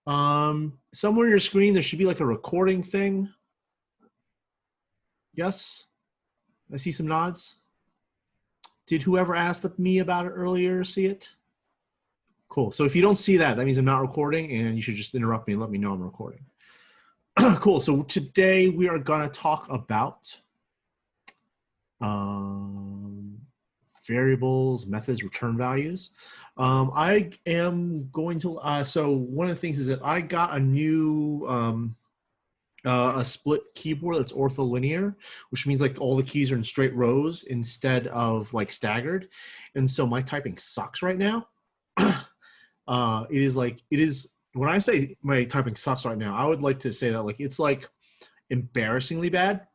Somewhere on your screen, there should be like a recording thing. Yes? I see some nods. Did whoever asked me about it earlier see it? Cool. So if you don't see that, that means I'm not recording, and you should just interrupt me and let me know I'm recording. Cool. So today we are going to talk about variables, methods, return values. I am going to, so one of the things is that I got a new, a split keyboard that's ortholinear, which means like all the keys are in straight rows instead of like staggered. And so my typing sucks right now. It is, when I say my typing sucks right now, I would like to say that like, it's like embarrassingly bad.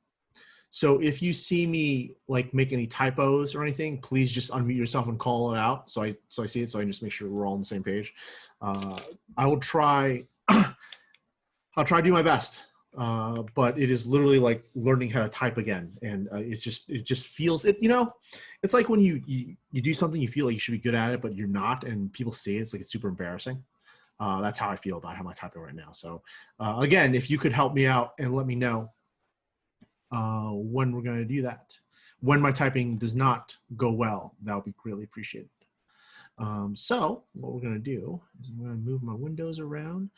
So if you see me like make any typos or anything, please just unmute yourself and call it out. So I see it. So I can just make sure we're all on the same page. I will try, I'll try to do my best. But it is literally like learning how to type again. And it just feels it, you know, it's like when you do something, you feel like you should be good at it, but you're not, and people see it, it's like, it's super embarrassing. That's how I feel about how I'm typing right now. So again, if you could help me out and let me know when we're going to do that. When my typing does not go well, that would be greatly appreciated. So what we're going to do is I'm going to move my windows around.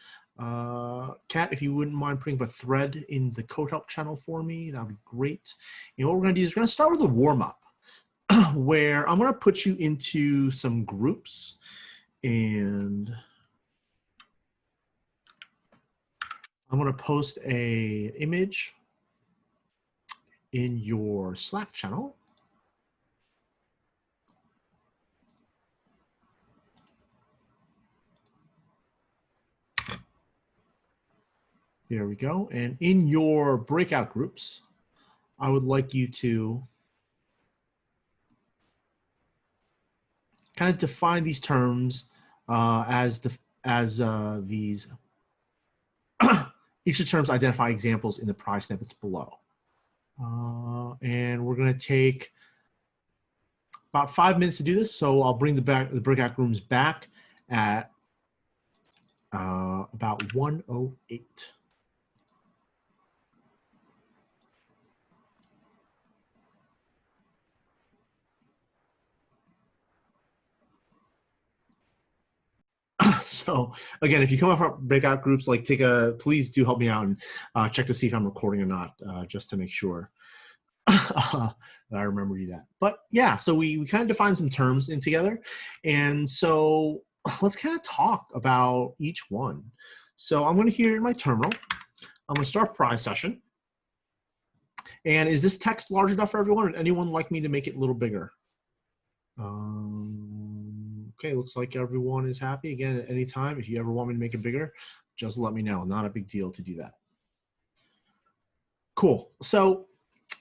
Kat, if you wouldn't mind putting a thread in the code help channel for me, that would be great. And what we're going to do is we're going to start with a warm-up where I'm going to put you into some groups, and I'm going to post a image in your Slack channel. There we go. And in your breakout groups, I would like you to kind of define these terms as these each of the terms identify examples in the prize snippets below. And we're going to take about 5 minutes to do this. So I'll bring the breakout rooms back at about 1:08. So again, if you come up from breakout groups, like please do help me out and check to see if I'm recording or not, just to make sure that I remember you that. But yeah, so we kind of defined some terms in together. And so let's kind of talk about each one. So I'm going to here in my terminal, I'm going to start prize session. And is this text large enough for everyone? Or anyone like me to make it a little bigger? Okay, looks like everyone is happy. Again, at any time, if you ever want me to make it bigger, just let me know. Not a big deal to do that. Cool. So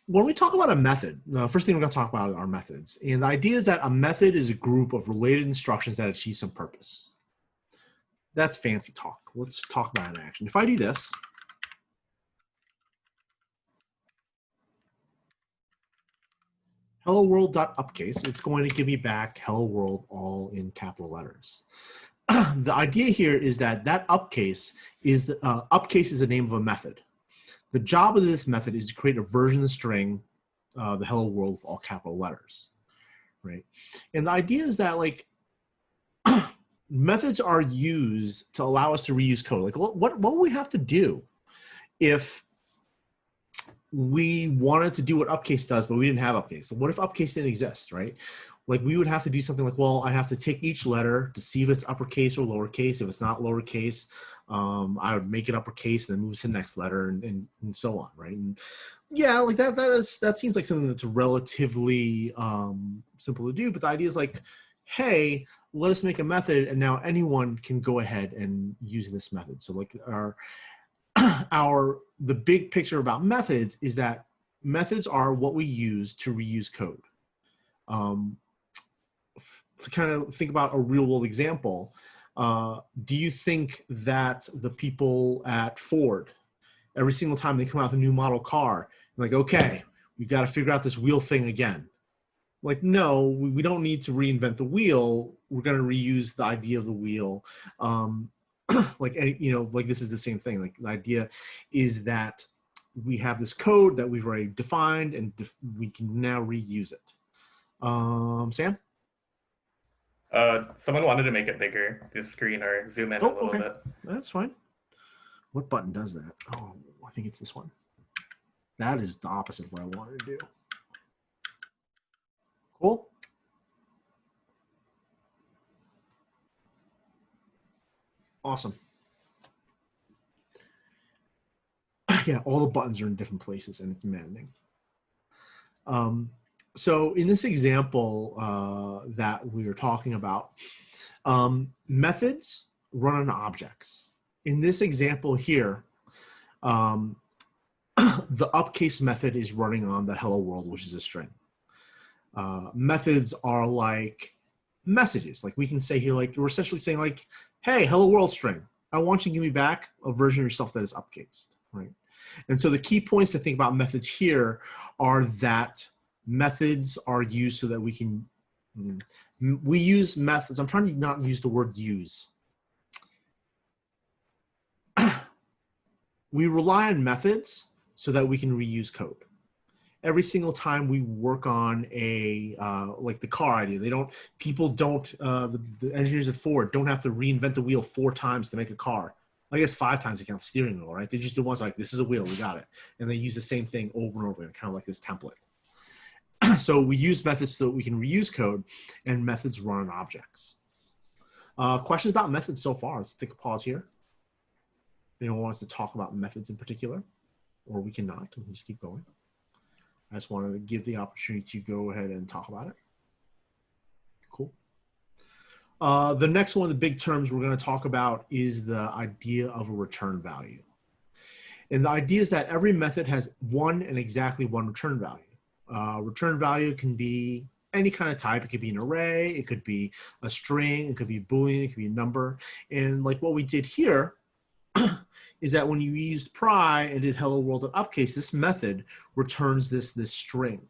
when we talk about a method, first thing we're going to talk about are methods. And the idea is that a method is a group of related instructions that achieve some purpose. That's fancy talk. Let's talk about it in action. If I do this, hello world.upcase, it's going to give me back hello world all in capital letters. The idea here is that upcase is the name of a method. The job of this method is to create a version of the string, the hello world with all capital letters, right? And the idea is that like methods are used to allow us to reuse code. Like what would we have to do if we wanted to do what upcase does, but we didn't have upcase? So what if upcase didn't exist, right? Like we would have to do something like, well, I have to take each letter to see if it's uppercase or lowercase. If it's not lowercase, I would make it uppercase and then move to the next letter and so on, right? And yeah, like that seems like something that's relatively simple to do, but the idea is like, hey, let us make a method and now anyone can go ahead and use this method. So like the big picture about methods is that methods are what we use to reuse code. To kind of think about a real world example, do you think that the people at Ford, every single time they come out with a new model car, like, okay, we got to figure out this wheel thing again? Like, no, we don't need to reinvent the wheel. We're going to reuse the idea of the wheel. like any, like this is the same thing. Like the idea is that we have this code that we've already defined, and we can now reuse it. Sam? Someone wanted to make it bigger, the screen, or zoom in a Oh, little okay. bit. That's fine. What button does that? Oh, I think it's this one. That is the opposite of what I wanted to do. Cool. Awesome. Yeah, all the buttons are in different places, and it's maddening. So in this example that we were talking about, methods run on objects. In this example here, the upcase method is running on the hello world, which is a string. Methods are like messages. Like we can say here, like we're essentially saying like, hey, hello world string, I want you to give me back a version of yourself that is upcased, right? And so the key points to think about methods here are that methods are used so that we can, we use methods. I'm trying to not use the word use. We rely on methods so that we can reuse code. Every single time we work on a like the car idea, people don't the engineers at Ford don't have to reinvent the wheel 4 times to make a car. I guess 5 times to count steering wheel, right? They just do once, like, this is a wheel, we got it, and they use the same thing over and over again, kind of like this template. So we use methods so that we can reuse code, and methods run on objects. Questions about methods so far? Let's take a pause here. Anyone wants to talk about methods in particular, or we can just keep going. I just wanted to give the opportunity to go ahead and talk about it. Cool. The next one of the big terms we're going to talk about is the idea of a return value. And the idea is that every method has one and exactly one return value. Return value can be any kind of type. It could be an array, it could be a string, it could be a Boolean, it could be a number. And like what we did here is that when you used pry and did hello world at upcase, this method returns this string,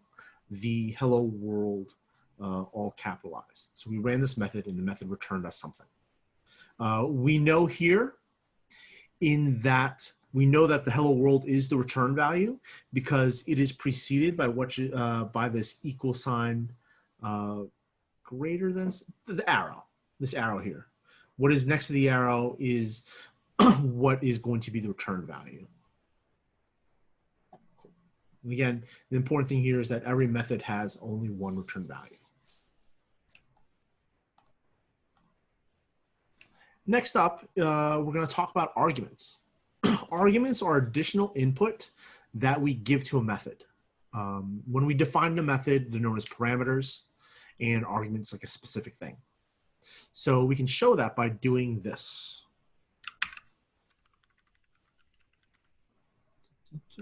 the hello world all capitalized. So we ran this method and the method returned us something. We know here we know that the hello world is the return value because it is preceded by by this equal sign greater than the arrow, this arrow here. What is next to the arrow is what is going to be the return value. And again, the important thing here is that every method has only one return value. Next up, we're going to talk about arguments. Arguments are additional input that we give to a method. When we define a method, they're known as parameters, and arguments like a specific thing. So we can show that by doing this. Oops.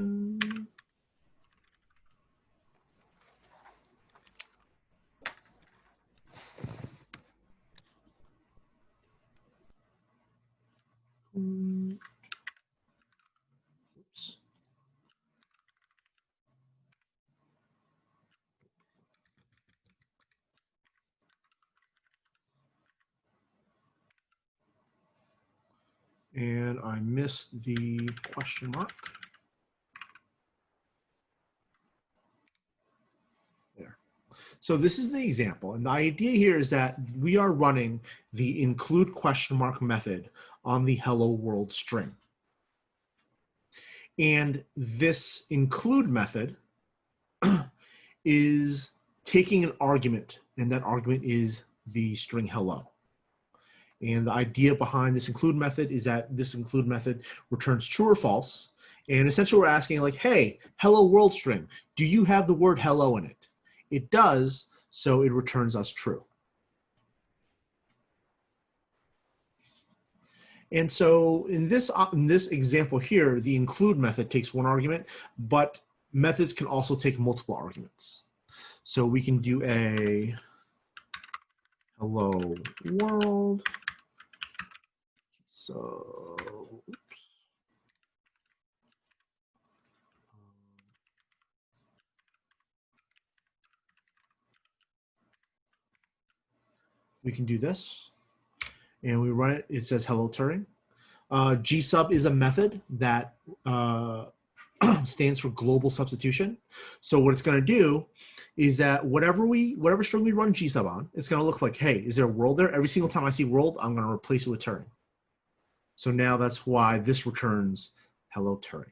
And I missed the question mark. There. So this is the example. And the idea here is that we are running the include question mark method on the hello world string. And this include method is taking an argument, and that argument is the string hello. And the idea behind this include method is that this include method returns true or false. And essentially we're asking like, hey, hello world string, do you have the word hello in it? It does, so it returns us true. And so in this example here, the include method takes one argument, but methods can also take multiple arguments. So we can do a hello world. So, oops. We can do this, and we run it. It says hello Turing. GSUB is a method that stands for global substitution. So what it's going to do is that whatever string we run GSUB on, it's going to look like, hey, is there a world there? Every single time I see world, I'm going to replace it with Turing. So now that's why this returns hello Turing.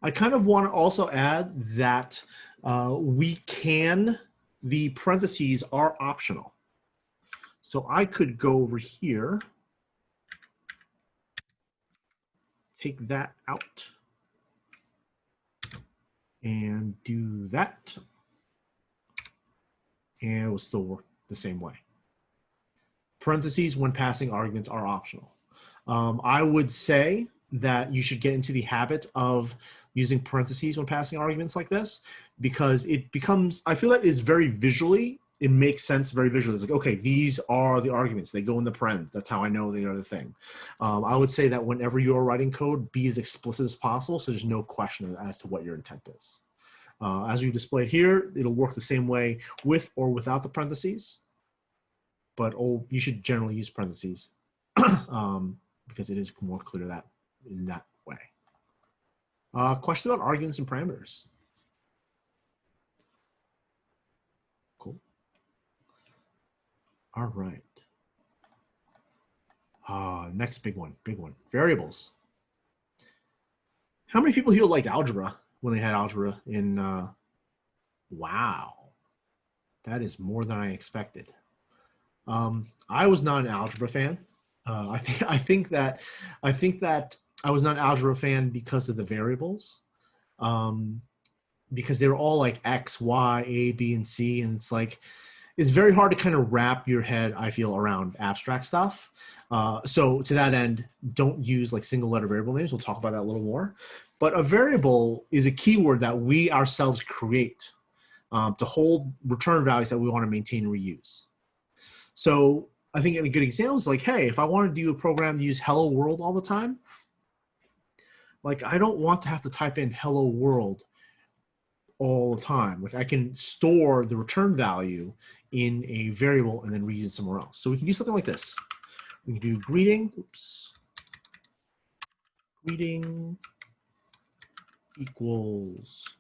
I kind of want to also add that the parentheses are optional. So I could go over here, take that out, and do that, and it will still work the same way. Parentheses when passing arguments are optional. I would say that you should get into the habit of using parentheses when passing arguments like this, because it becomes, I feel that is very visually, it makes sense very visually. It's like, okay, these are the arguments. They go in the parens. That's how I know they are the thing. I would say that whenever you're writing code, be as explicit as possible so there's no question as to what your intent is. As we displayed here, it'll work the same way with or without the parentheses, but you should generally use parentheses because it is more clear that in that way. Question about arguments and parameters. Cool. All right. Next big one. Variables. How many people here liked algebra when they had algebra in, wow. That is more than I expected. I was not an algebra fan. I think that I was not an algebra fan because of the variables, because they were all like X, Y, A, B, and C, and it's like it's very hard to kind of wrap your head, I feel, around abstract stuff. So to that end, don't use like single letter variable names. We'll talk about that a little more. But a variable is a keyword that we ourselves create to hold return values that we want to maintain and reuse. So I think a good example is like, hey, if I want to do a program to use hello world all the time, like I don't want to have to type in hello world all the time. Like I can store the return value in a variable and then reuse it somewhere else. So we can do something like this. We can do greeting, greeting equals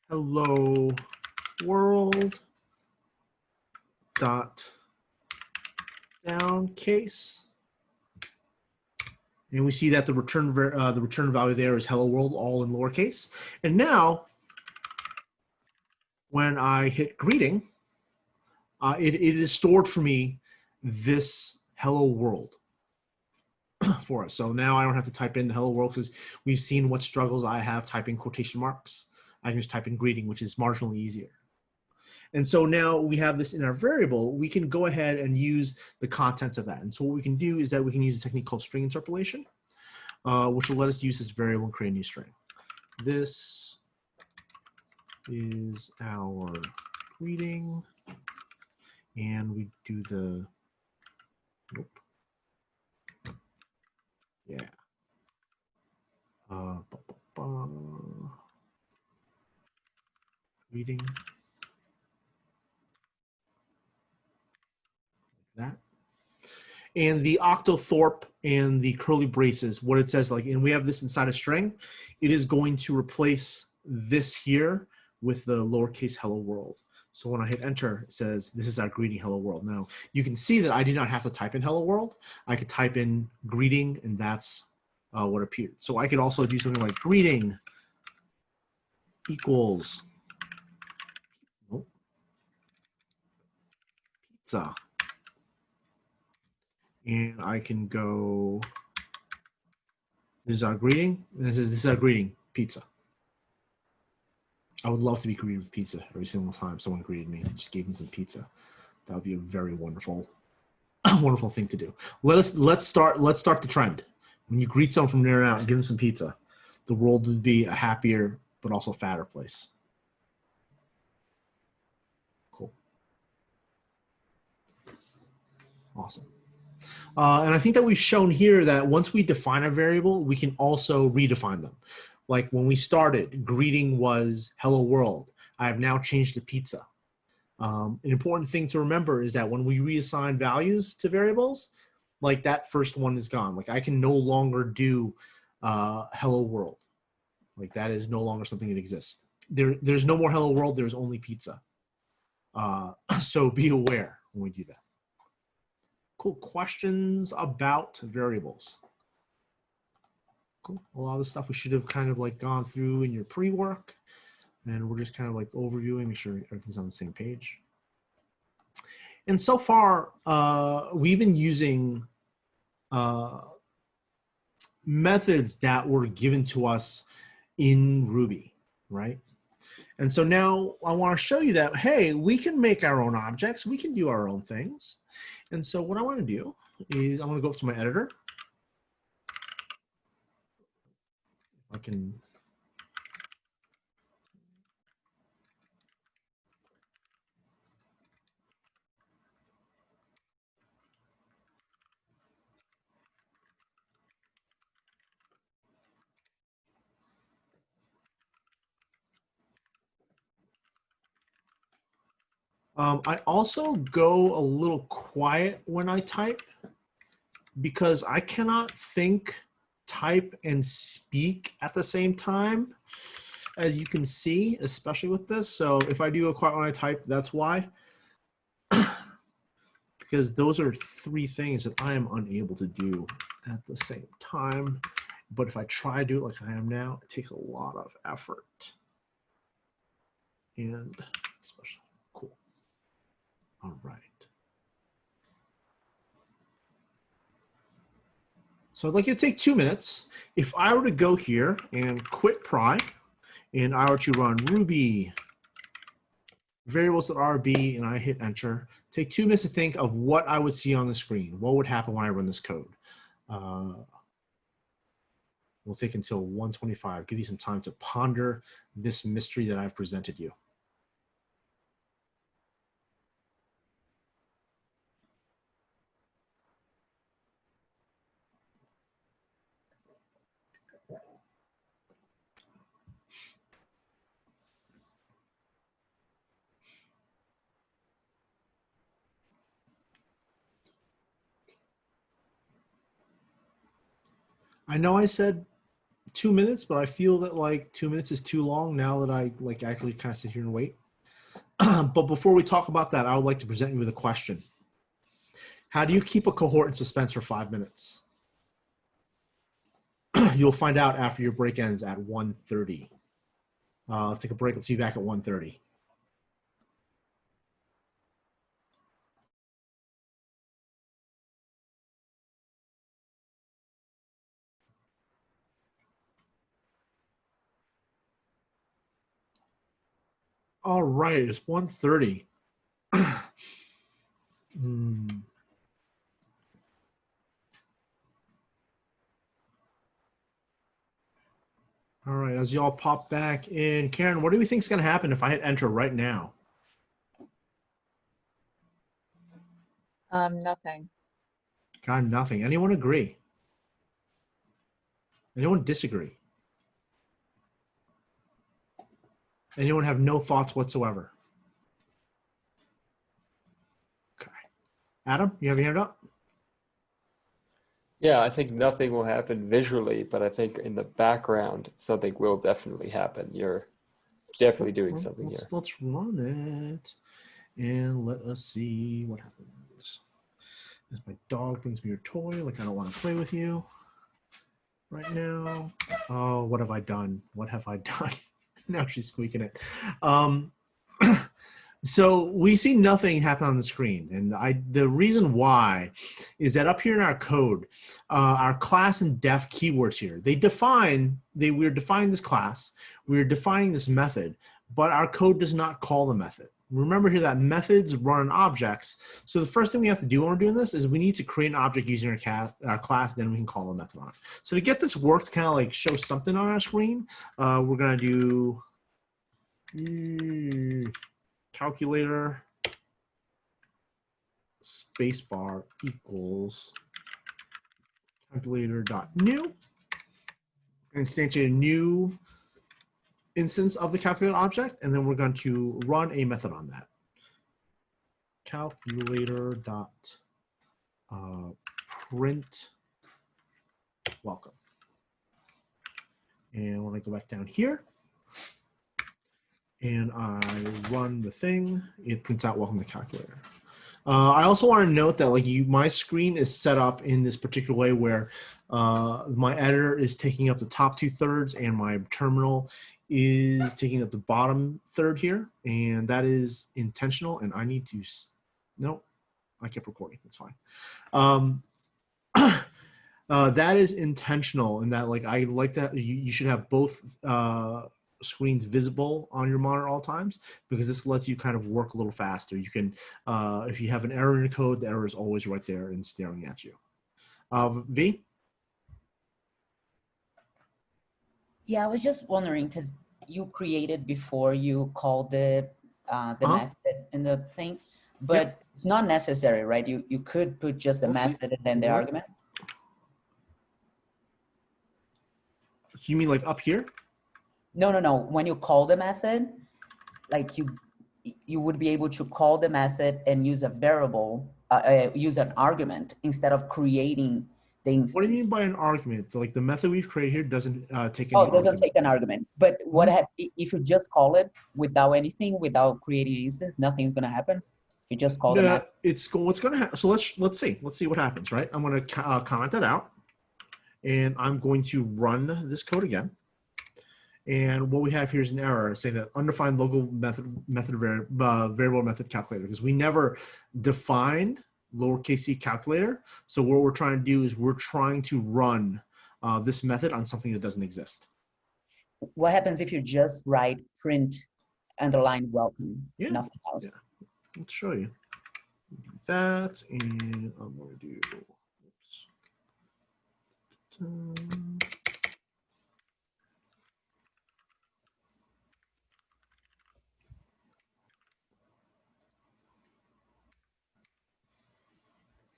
hello world dot down case, and we see that the return value there is hello world, all in lowercase. And now when I hit greeting, it is stored for me this hello world for us. So now I don't have to type in the hello world because we've seen what struggles I have typing quotation marks. I can just type in greeting, which is marginally easier. And so now we have this in our variable, we can go ahead and use the contents of that. And so what we can do is that we can use a technique called string interpolation, which will let us use this variable and create a new string. This is our greeting, and we do the, nope. Yeah. Greeting. That. And the octothorpe and the curly braces, what it says, like, and we have this inside a string, it is going to replace this here with the lowercase hello world. So when I hit enter, it says, this is our greeting hello world. Now, you can see that I did not have to type in hello world. I could type in greeting, and that's what appeared. So I could also do something like greeting equals pizza. And I can go, this is our greeting, and this is our greeting, pizza. I would love to be greeted with pizza every single time someone greeted me and just gave me some pizza. That would be a very wonderful, wonderful thing to do. Let's start the trend. When you greet someone from near and out and give them some pizza, the world would be a happier but also fatter place. Cool. Awesome. And I think that we've shown here that once we define a variable, we can also redefine them. Like when we started, greeting was hello world. I have now changed to pizza. An important thing to remember is that when we reassign values to variables, like that first one is gone. Like I can no longer do hello world. Like that is no longer something that exists. There's no more hello world. There's only pizza. So be aware when we do that. Cool. Questions about variables? Cool. A lot of the stuff we should have kind of like gone through in your pre-work, and we're just kind of like overviewing, make sure everything's on the same page. And so far, we've been using methods that were given to us in Ruby, right? And so now I want to show you that, hey, we can make our own objects. We can do our own things. And so what I want to do is I'm going to go up to my editor. I can I also go a little quiet when I type because I cannot think, type, and speak at the same time, as you can see, especially with this. So if I do a quiet when I type, that's why. Because those are three things that I am unable to do at the same time. But if I try to do it like I am now, it takes a lot of effort. And especially, cool. All right. So I'd like you to take 2 minutes. If I were to go here and quit pry, and I were to run Ruby variables.rb and I hit enter, take 2 minutes to think of what I would see on the screen. What would happen when I run this code? We'll take until 1:25. Give you some time to ponder this mystery that I've presented you. I know I said 2 minutes, but I feel that like 2 minutes is too long now that I like actually kind of sit here and wait. But before we talk about that, I would like to present you with a question. How do you keep a cohort in suspense for 5 minutes? You'll find out after your break ends at 1:30. Let's take a break. Let's see you back at 1:30. All right, it's 1:30. All right, as y'all pop back in, Karen, what do we think is going to happen if I hit enter right now? Nothing. Got nothing. Anyone agree? Anyone disagree? Anyone have no thoughts whatsoever? Okay. Adam, you have your hand up? Yeah, I think nothing will happen visually, but I think in the background, something will definitely happen. You're definitely doing something here. Let's run it and let us see what happens. As my dog brings me your toy, like I don't want to play with you right now. Oh, what have I done? What have I done? Now she's squeaking it. So we see nothing happen on the screen. And the reason why is that up here in our code, our class and def keywords here, we're defining this class, we're defining this method, but our code does not call the method. Remember here that methods run on objects. So the first thing we have to do when we're doing this is we need to create an object using our class, then we can call a method on it. So to get this work to kind of like show something on our screen, we're gonna do calculator spacebar equals calculator.new. Instantiate a new instance of the calculator object, and then we're going to run a method on that. Calculator dot print welcome. And when I go back down here and I run the thing, it prints out welcome to calculator. I also want to note that like my screen is set up in this particular way where my editor is taking up the top 2/3 and my terminal is taking up the bottom third here, and that is intentional. And I need to, no, I kept recording. That's fine. That is intentional, and that like I like that you should have both screens visible on your monitor at all times, because this lets you kind of work a little faster. You can, if you have an error in your code, the error is always right there and staring at you. V? Yeah, I was just wondering, because you created before you called the method in the thing, but it's not necessary, right? You could put just the method and then the argument. So you mean like up here? No. When you call the method, like you would be able to call the method and use a variable, use an argument instead of creating the instance. What do you mean by an argument? Like the method we've created here doesn't take any. Oh, it doesn't take an argument. But what if you just call it without anything, without creating an instance, nothing's gonna happen. If you just call the method. What's gonna happen. So let's see what happens, right? I'm gonna comment that out, and I'm going to run this code again. And what we have here is an error saying that undefined local variable method calculator, because we never defined lowercase c calculator. So what we're trying to do is we're trying to run this method on something that doesn't exist. What happens if you just write print underline welcome? Yeah. Nothing else. Yeah. Let's show you that, and I'm going to do. Oops.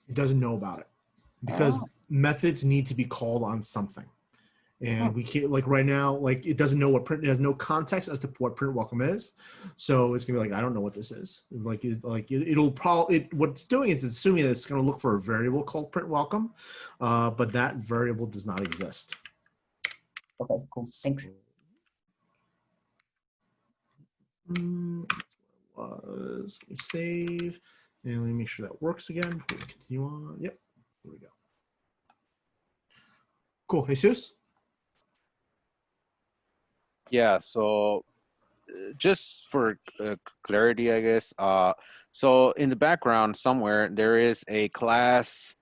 It doesn't know about it because methods need to be called on something, and we can't, like right now, like it doesn't know what print. It has no context as to what print welcome is, so it's gonna be like, I don't know what this is. It'll probably what it's doing is it's assuming that it's gonna look for a variable called print welcome, but that variable does not exist. Okay, cool. Thanks. Was save. And let me make sure that works again before we continue on. Yep, here we go. Cool, Jesus? Yeah, so just for clarity, I guess. So in the background somewhere, there is a class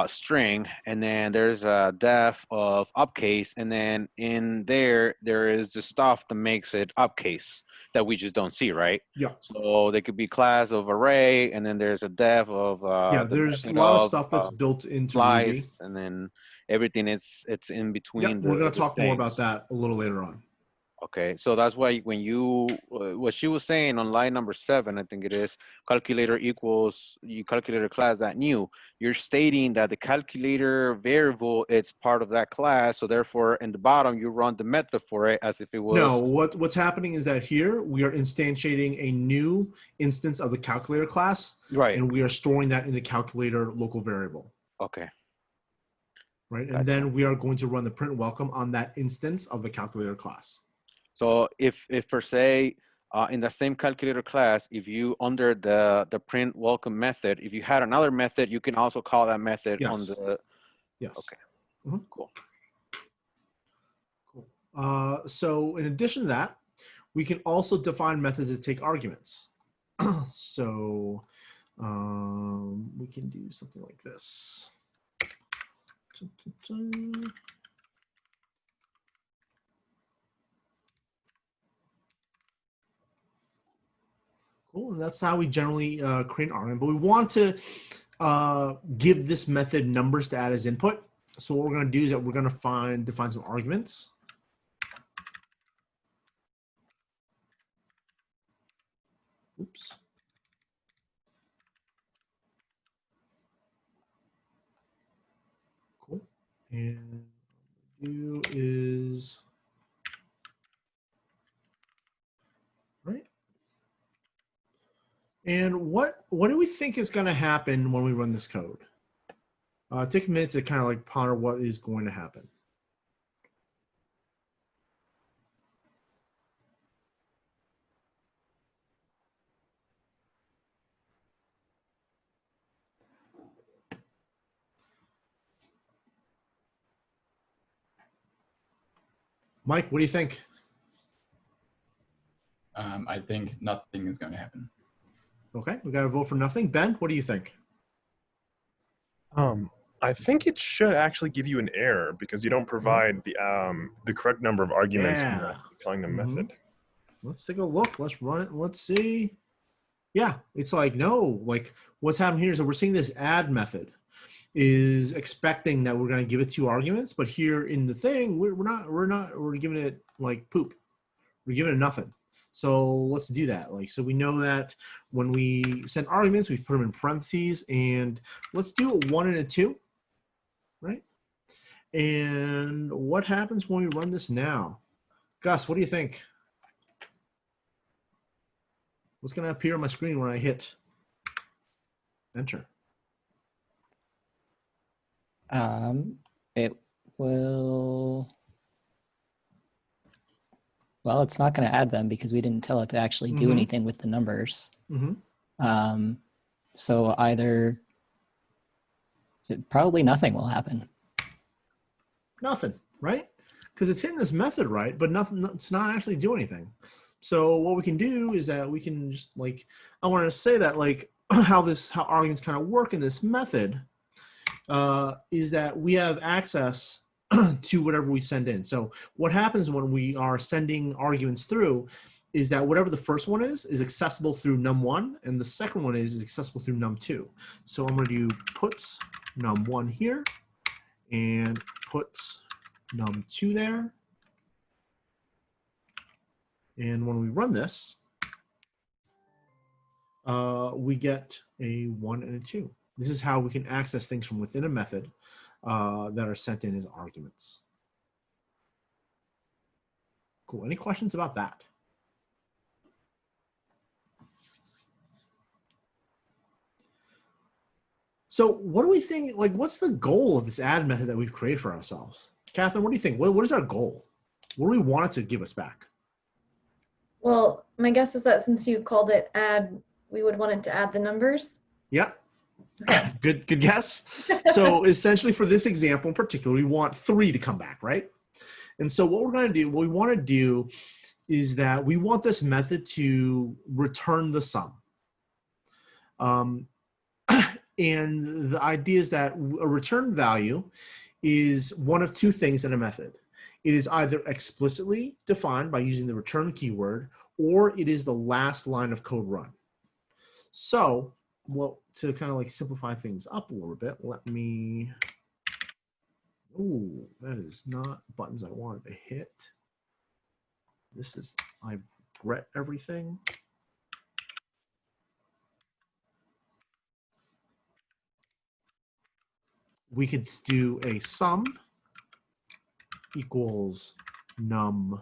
string, and then there's a def of upcase, and then in there is the stuff that makes it upcase that we just don't see, right? Yeah. So they could be class of array, and then there's a def of there's a lot of stuff that's built into Ruby, and then everything it's in between. Yep, we're going to talk more about that a little later on. Okay, so that's why when you, what she was saying on line number 7, I think it is, calculator equals, you calculator class that new, you're stating that the calculator variable, it's part of that class. So therefore in the bottom, you run the method for it as if it was. No, what's happening is that here we are instantiating a new instance of the calculator class. Right. And we are storing that in the calculator local variable. Okay. Right. Gotcha. And then we are going to run the print welcome on that instance of the calculator class. So if per se, in the same calculator class, if you under the print welcome method, if you had another method, you can also call that method on the. Yes. Okay. Mm-hmm. Cool. Cool. So in addition to that, we can also define methods that take arguments. So we can do something like this. Cool, and that's how we generally create an argument. But we want to give this method numbers to add as input. So what we're going to do is that we're going to define some arguments. Oops. Cool. And do is right. And what do we think is going to happen when we run this code? Take a minute to kind of like ponder what is going to happen. Mike, what do you think? I think nothing is going to happen. Okay, we got to vote for nothing. Ben, what do you think? I think it should actually give you an error because you don't provide the correct number of arguments when you're actually calling the method. Let's take a look. Let's run it. Let's see. Yeah, it's like, no, like what's happening here is that we're seeing this add method is expecting that we're going to give it 2 arguments, but here in the thing, we're giving it like poop. We're giving it nothing. So let's do that. Like, so we know that when we send arguments, we put them in parentheses, and let's do a 1 and a 2, right? And what happens when we run this now? Gus, what do you think? What's going to appear on my screen when I hit enter? It will. Well, it's not going to add them because we didn't tell it to actually do anything with the numbers. So either probably nothing will happen. Nothing, right? Because it's hitting this method, right? But nothing. It's not actually doing anything. So what we can do is that we can just like, I wanted to say that like how arguments kind of work in this method is that we have access to whatever we send in. So what happens when we are sending arguments through is that whatever the first one is accessible through num1, and the second one is accessible through num2. So I'm going to do puts num1 here and puts num2 there. And when we run this, we get a 1 and a 2. This is how we can access things from within a method that are sent in as arguments. Cool. Any questions about that? So what do we think, like, what's the goal of this add method that we've created for ourselves? Catherine, what do you think? What is our goal? What do we want it to give us back? Well, my guess is that since you called it add, we would want it to add the numbers. Yep. Okay. Good guess. So essentially for this example in particular, we want 3 to come back, right? And so what we're going to do, what we want to do is that we want this method to return the sum. And the idea is that a return value is one of 2 things in a method. It is either explicitly defined by using the return keyword, or it is the last line of code run. So, well, to kind of like simplify things up a little bit, let me, ooh, that is not buttons I wanted to hit. This is, I regret everything. We could do a sum equals num1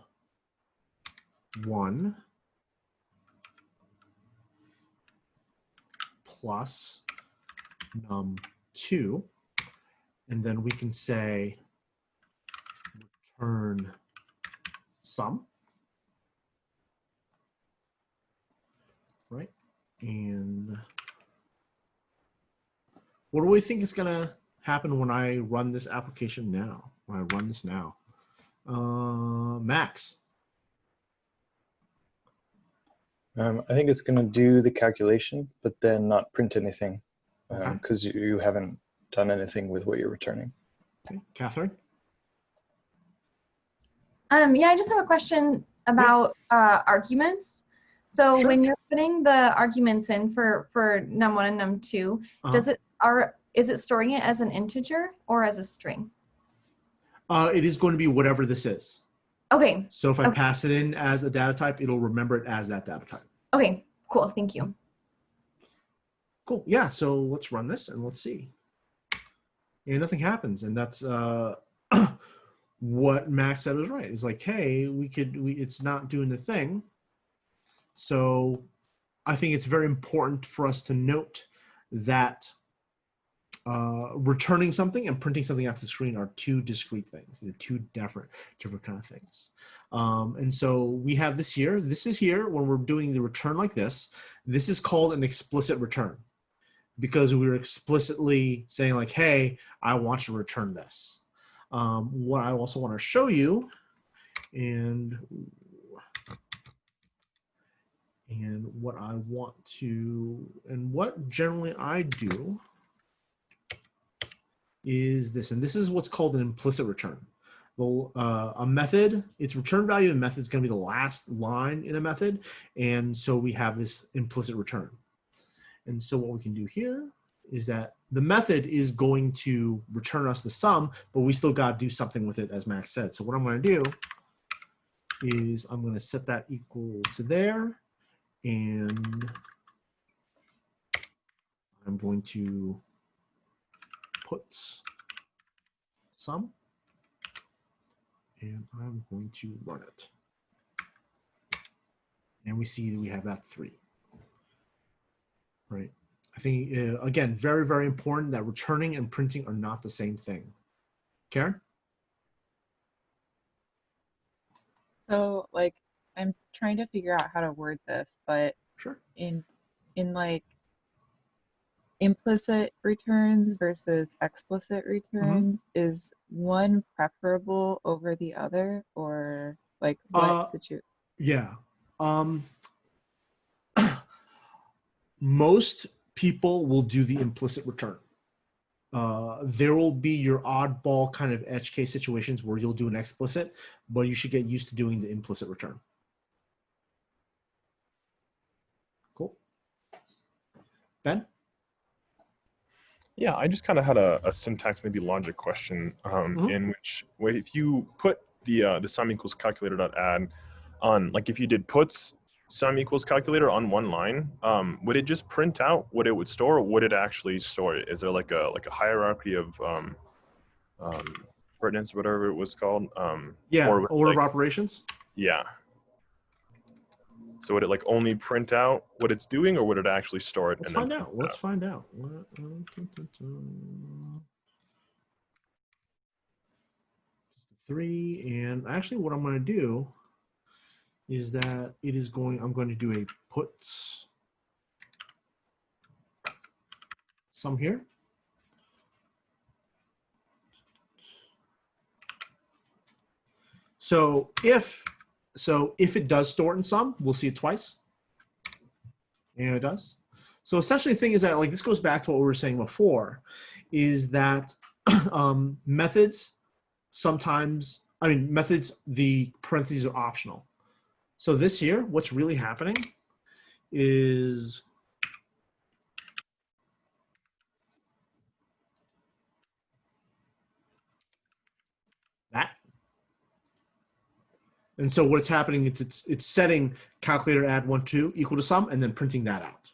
plus num2, and then we can say return sum, right? And what do we think is going to happen when I run this application now? When I run this now, Max. I think it's going to do the calculation, but then not print anything because you haven't done anything with what you're returning. Okay. Catherine? Yeah, I just have a question about arguments. So when you're putting the arguments in for num1 and num2, is it storing it as an integer or as a string? It is going to be whatever this is. Okay. So if I pass it in as a data type, it'll remember it as that data type. Okay, cool. Thank you. Cool. Yeah, so let's run this and let's see. and nothing happens. And that's what Max said was right. It's like, hey, it's not doing the thing. So I think it's very important for us to note that returning something and printing something off the screen are two discrete things. They're two different kind of things. And so we have this here. This is here when we're doing the return like this. This is called an explicit return because we're explicitly saying like, hey, I want to return this. What I also want to show you and what I want to, and what generally I do is this, and this is what's called an implicit return. A method, its return value of the method is going to be the last line in a method, and so we have this implicit return. And so what we can do here is that the method is going to return us the sum, but we still got to do something with it, as Max said. So what I'm going to do is I'm going to set that equal to there, and I'm going to put sum, and I'm going to run it. And we see that we have that 3. Right. I think, again, very, very important that returning and printing are not the same thing. Karen? So, like, I'm trying to figure out how to word this, but sure. In like implicit returns versus explicit returns, is one preferable over the other, or like what situation? Yeah. Most people will do the implicit return. There will be your oddball kind of edge case situations where you'll do an explicit, but you should get used to doing the implicit return. Cool. Ben? Yeah, I just kind of had a syntax, maybe logic question, in which way if you put the sum equals calculator.add on, like if you did puts sum equals calculator on one line, would it just print out what it would store, or would it actually store it? Is there like a hierarchy of pertinence, whatever it was called? Yeah, order of operations? Yeah. So would it like only print out what it's doing, or would it actually store it? Let's find out. Let's find out. 3, and actually what I'm going to do is that I'm going to do a puts sum here. So if it does store it in sum, we'll see it twice. And it does. So essentially the thing is that, like, this goes back to what we were saying before, is that methods sometimes, methods, the parentheses are optional. So this here, what's really happening is that. And so what's happening, it's setting calculator add 1, 2 equal to sum, and then printing that out.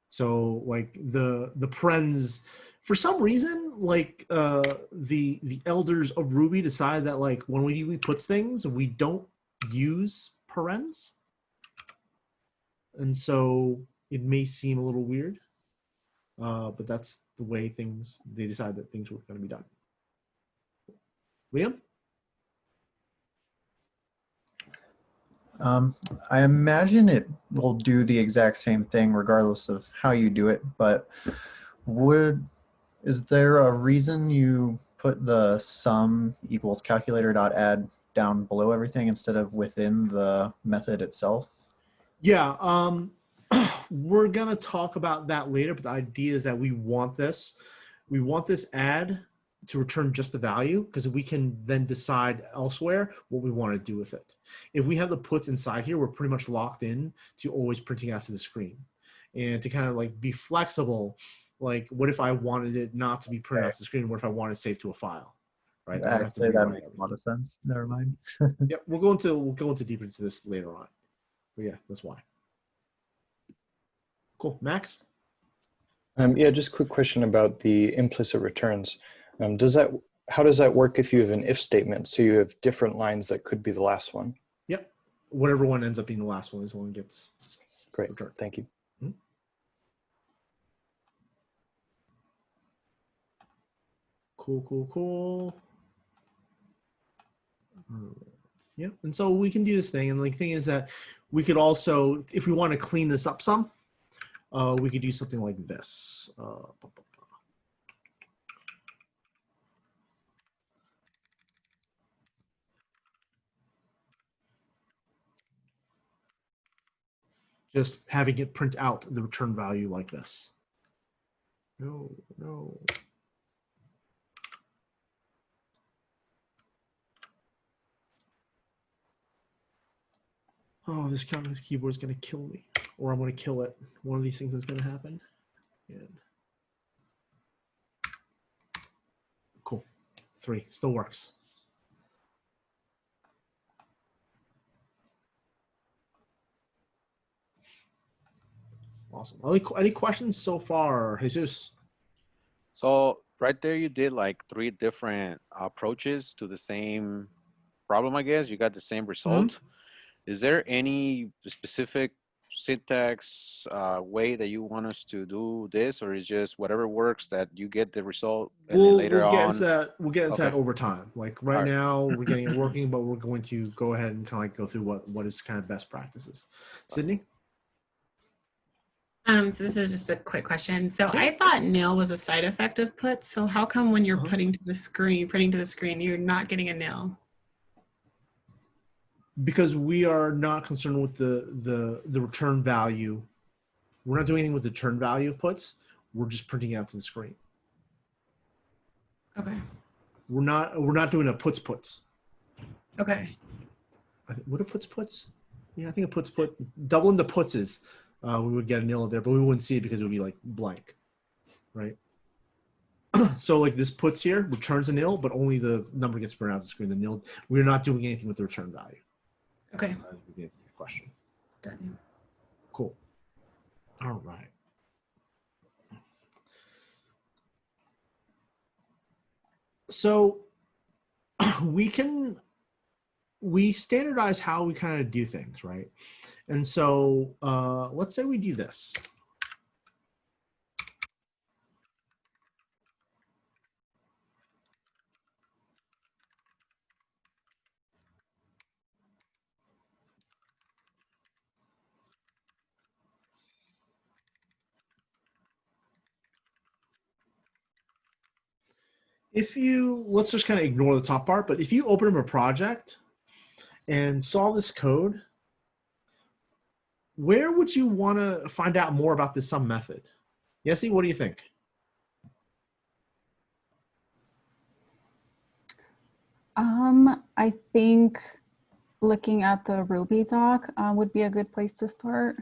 So like the parens, for some reason, like the elders of Ruby decide that like when we puts things, we don't use parens. And so it may seem a little weird, but that's the way they decide that things were going to be done. Liam? I imagine it will do the exact same thing regardless of how you do it, but is there a reason you put the sum equals calculator.add down below everything instead of within the method itself? Yeah, we're gonna talk about that later, but the idea is that we want this add to return just the value, because we can then decide elsewhere what we want to do with it. If we have the puts inside here, we're pretty much locked in to always printing out to the screen. And to kind of like be flexible, like what if I wanted it not to be printed out to the screen? What if I want it saved to a file? Right? Actually, that makes a lot of sense. Never mind. Yep, we'll go into deeper into this later on. But yeah, that's why. Cool. Max? Yeah, just a quick question about the implicit returns. How does that work if you have an if statement? So you have different lines that could be the last one. Yep. Whatever one ends up being the last one is the one that gets Great. returned. Thank you. Cool. Yeah, and so we can do this thing, and the thing is that we could also, if we want to clean this up some, we could do something like this. Just having it print out the return value like this. No. Oh, this keyboard is going to kill me, or I'm going to kill it. One of these things is going to happen. And cool. 3 still works. Awesome. Any questions so far, Jesus? So right there, you did like 3 different approaches to the same problem, I guess. You got the same result. Is there any specific syntax way that you want us to do this, or is just whatever works that you get the result and then later we'll get on? into that. We'll get into that over time. Like right now, we're getting it working, but we're going to go ahead and kind of like go through what is kind of best practices. Sydney? So this is just a quick question. So I thought nil was a side effect of put. So how come when you're printing to the screen, you're not getting a nil? Because we are not concerned with the return value. We're not doing anything with the return value of puts. We're just printing it out to the screen. Okay. We're not doing a puts. Okay. What are puts? Yeah, I think a put. Doubling the puts is we would get a nil there, but we wouldn't see it because it would be like blank, right? So like this puts here returns a nil, but only the number gets printed out the screen. The nil, we're not doing anything with the return value. Okay. Answer your question. Got you. Cool. All right. So we standardize how we kind of do things, right? And so let's say we do this. Let's just kind of ignore the top part, but if you open up a project and saw this code, where would you want to find out more about this sum method? Yessie, what do you think? I think looking at the Ruby doc would be a good place to start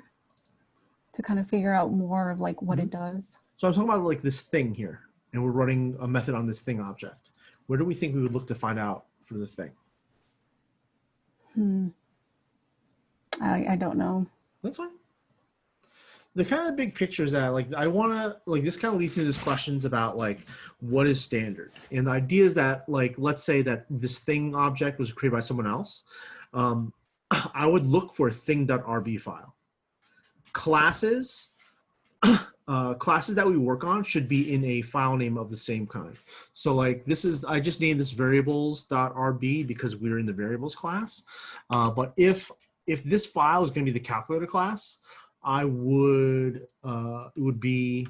to kind of figure out more of like what it does. So I'm talking about like this thing here, and we're running a method on this thing object. Where do we think we would look to find out for the thing? I don't know. That's fine. The kind of big picture is that like this kind of leads to these questions about like what is standard, and the idea is that like let's say that this thing object was created by someone else. I would look for a thing.rb file. Classes that we work on should be in a file name of the same kind. So like I just named this variables.rb because we're in the variables class. But if this file is going to be the calculator class, it would be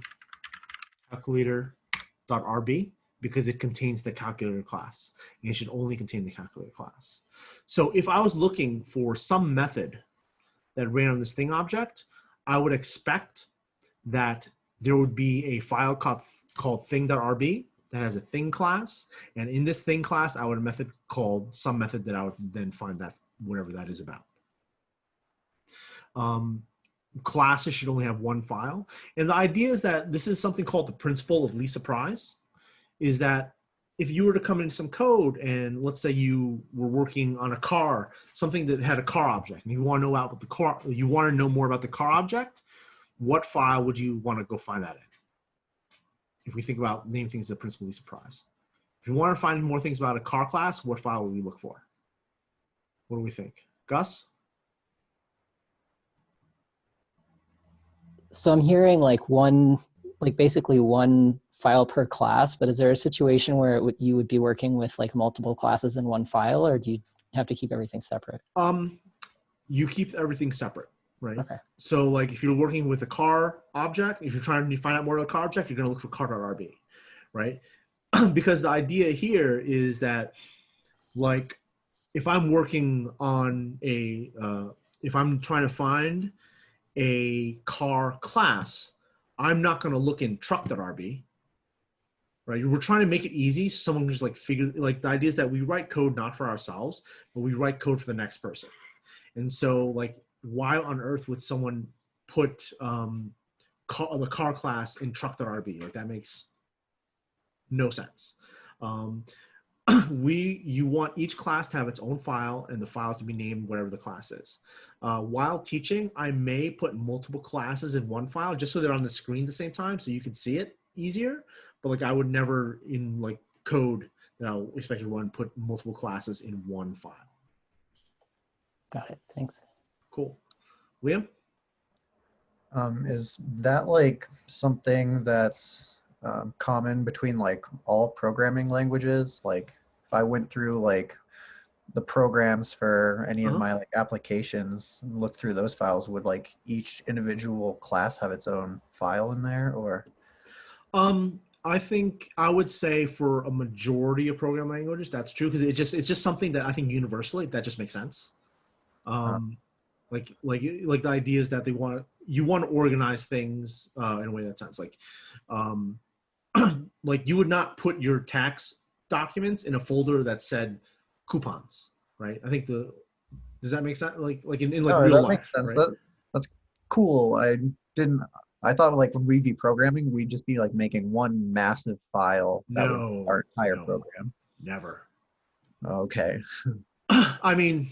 calculator.rb because it contains the calculator class, and it should only contain the calculator class. So if I was looking for some method that ran on this thing object, I would expect that there would be a file called thing.rb that has a thing class, and in this thing class, I would have a method called some method that I would then find that whatever that is about. Classes should only have one file, and the idea is that this is something called the principle of least surprise. Is that if you were to come into some code and let's say you were working on a car, something that had a car object, and you want to know about the car, you want to know more about the car object, what file would you want to go find that in? If we think about naming things as a principle of least surprise, If you want to find more things about a car class, what file would we look for? What do we think? Gus? So I'm hearing like basically one file per class, but is there a situation where you would be working with like multiple classes in one file, or do you have to keep everything separate? You keep everything separate, right? Okay. So like if you're working with a car object, if you're trying to find out more about a car object, you're going to look for car.rb, right? Because the idea here is that like if I'm working on if I'm trying to find a car class, I'm not going to look in truck.rb, right? We're trying to make it easy so someone can just like figure, like the idea is that we write code not for ourselves, but we write code for the next person. And so like why on earth would someone put the car class in truck.rb? Like that makes no sense. You want each class to have its own file and the file to be named whatever the class is. While teaching, I may put multiple classes in one file just so they're on the screen at the same time so you can see it easier. But like I would never in like code that I'll expect you to run put multiple classes in one file. Got it. Thanks. Cool. Liam? Is that like something that's common between like all programming languages? Like if I went through like the programs for any of my like applications and looked through those files, would like each individual class have its own file in there, or? I think I would say for a majority of program languages, that's true because it's just something that I think universally that just makes sense. Like the idea is that you want to organize things in a way that sounds like like you would not put your tax documents in a folder that said coupons, right? I think does that make sense? Like in like real life, makes sense. right? That's cool. I thought like when we'd be programming, we'd just be like making one massive file that would be our entire program. Never. Okay. I mean,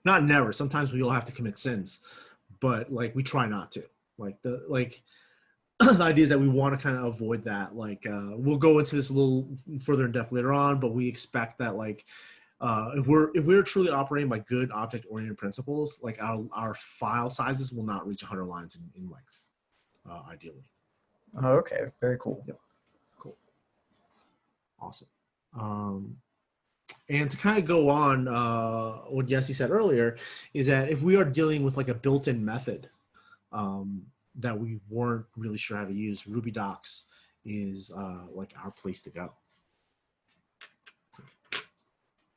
not never. Sometimes we'll have to commit sins, but like we try not to. Like the idea is that we want to kind of avoid that. Like we'll go into this a little further in depth later on, but we expect that like if we're truly operating by good object-oriented principles, like our file sizes will not reach 100 lines in length, ideally. Oh, okay. Very cool. Yep. Cool. Awesome. And to kind of go on what Jesse said earlier is that if we are dealing with like a built-in method that we weren't really sure how to use, RubyDocs is like our place to go.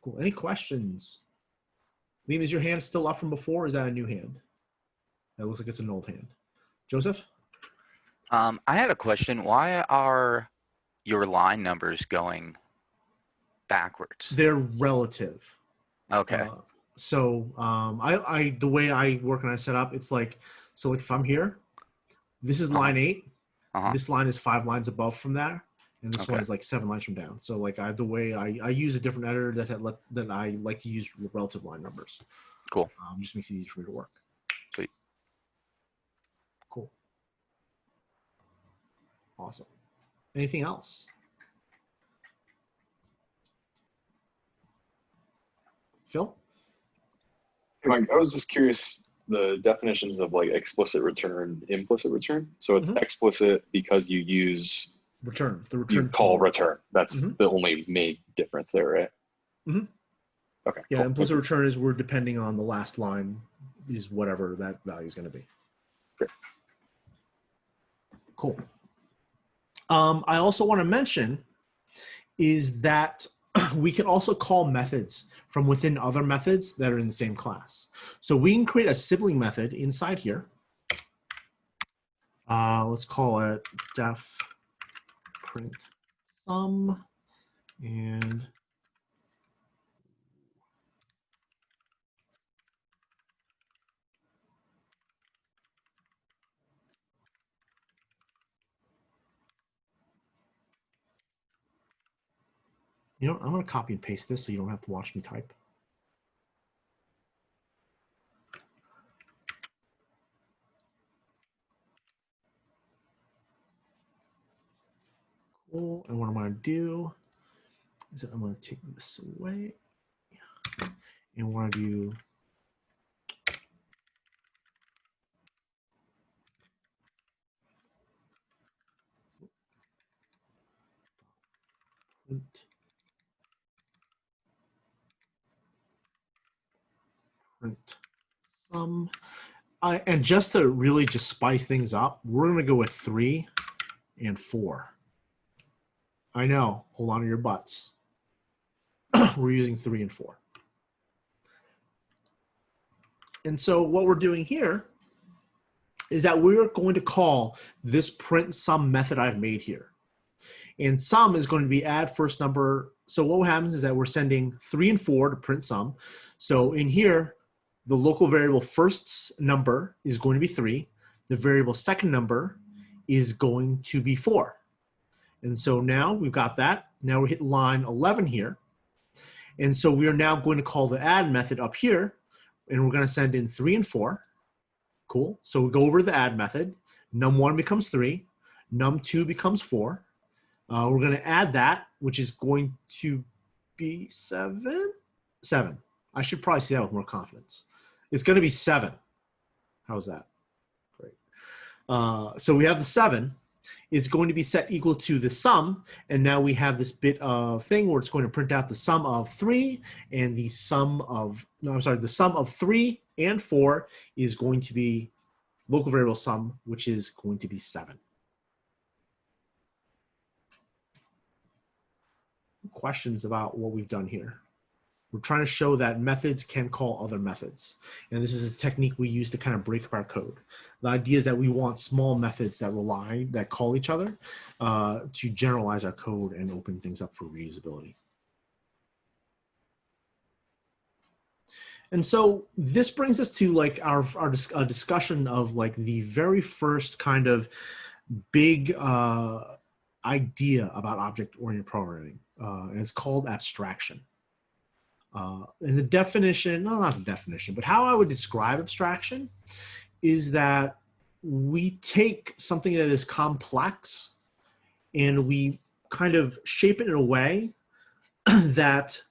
Cool. Any questions? Liam, is your hand still up from before? Or is that a new hand? That looks like it's an old hand. Joseph? I had a question. Why are your line numbers going backwards? They're relative. Okay. So the way I work and I set up, it's like, so like if I'm here, this is line 8. This line is 5 lines above from there. And this one is like 7 lines from down. So like the way I use a different editor that I like to use relative line numbers. Cool. Just makes it easy for me to work. Sweet. Cool. Awesome. Anything else? Phil? Hey, Mike, I was just curious the definitions of like explicit return, implicit return. So it's explicit because you use return. You call return. That's the only main difference there, right? Mm-hmm. Okay. Yeah, cool. implicit return is we're depending on the last line is whatever that value is going to be. Great. Cool. I also want to mention is that we can also call methods from within other methods that are in the same class. So we can create a sibling method inside here. Let's call it def print sum and you know, I'm going to copy and paste this so you don't have to watch me type. Cool. And what I'm going to do is that I'm going to take this away. And want to do print sum. And just to really just spice things up, we're going to go with 3 and 4. I know, hold on to your butts. We're using 3 and 4. And so what we're doing here is that we're going to call this print sum method I've made here. And sum is going to be add first number. So what happens is that we're sending 3 and 4 to print sum. So in here, the local variable first number is going to be 3. The variable second number is going to be 4. And so now we've got that. Now we're hitting line 11 here. And so we are now going to call the add method up here. And we're going to send in 3 and 4. Cool. So we go over the add method. Num1 becomes 3. Num2 becomes 4. We're going to add that, which is going to be 7. 7. I should probably say that with more confidence. It's going to be 7. How's that? Great. So we have the 7. It's going to be set equal to the sum. And now we have this bit of thing where it's going to print out the sum of 3 and the sum of, no, I'm sorry, the sum of 3 and 4 is going to be local variable sum, which is going to be 7. Questions about what we've done here? We're trying to show that methods can call other methods. And this is a technique we use to kind of break up our code. The idea is that we want small methods that call each other to generalize our code and open things up for reusability. And so this brings us to like our discussion of like the very first kind of big idea about object-oriented programming. And it's called abstraction. And the definition, no, not the definition, but how I would describe abstraction is that we take something that is complex and we kind of shape it in a way that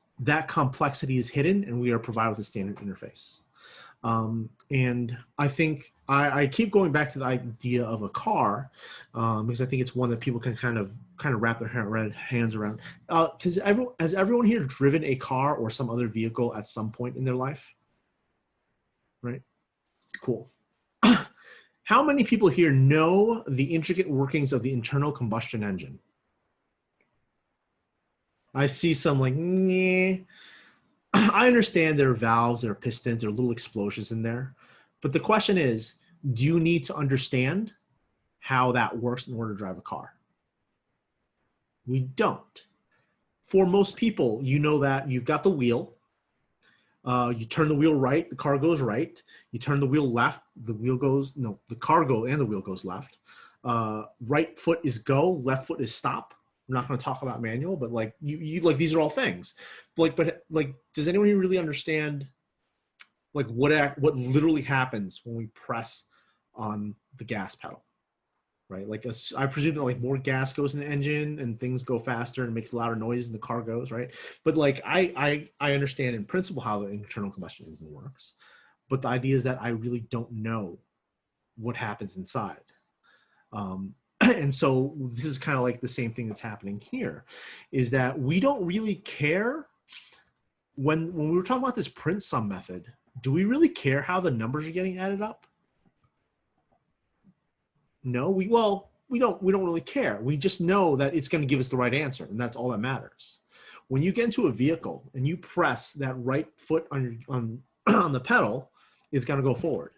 complexity is hidden and we are provided with a standard interface. And I think I keep going back to the idea of a car because I think it's one that people can kind of wrap their hands around. Has everyone here driven a car or some other vehicle at some point in their life? Right? Cool. How many people here know the intricate workings of the internal combustion engine? I see some like, nyeh. I understand there are valves, there are pistons, there are little explosions in there. But the question is, do you need to understand how that works in order to drive a car? We don't. For most people, you know that you've got the wheel. You turn the wheel right, the car goes right. You turn the wheel left, the wheel goes, no, the car goes and the wheel goes left. Right foot is go, left foot is stop. I'm not going to talk about manual, but like you like these are all things. But does anyone here really understand like what literally happens when we press on the gas pedal, right? Like I presume that like more gas goes in the engine and things go faster and makes louder noises and the car goes, right? But like I understand in principle how the internal combustion engine works, but the idea is that I really don't know what happens inside. And so this is kind of like the same thing that's happening here, is that we don't really care when we were talking about this print sum method, do we really care how the numbers are getting added up? No, we don't really care. We just know that it's going to give us the right answer, and that's all that matters. When you get into a vehicle and you press that right foot on the pedal, it's going to go forward.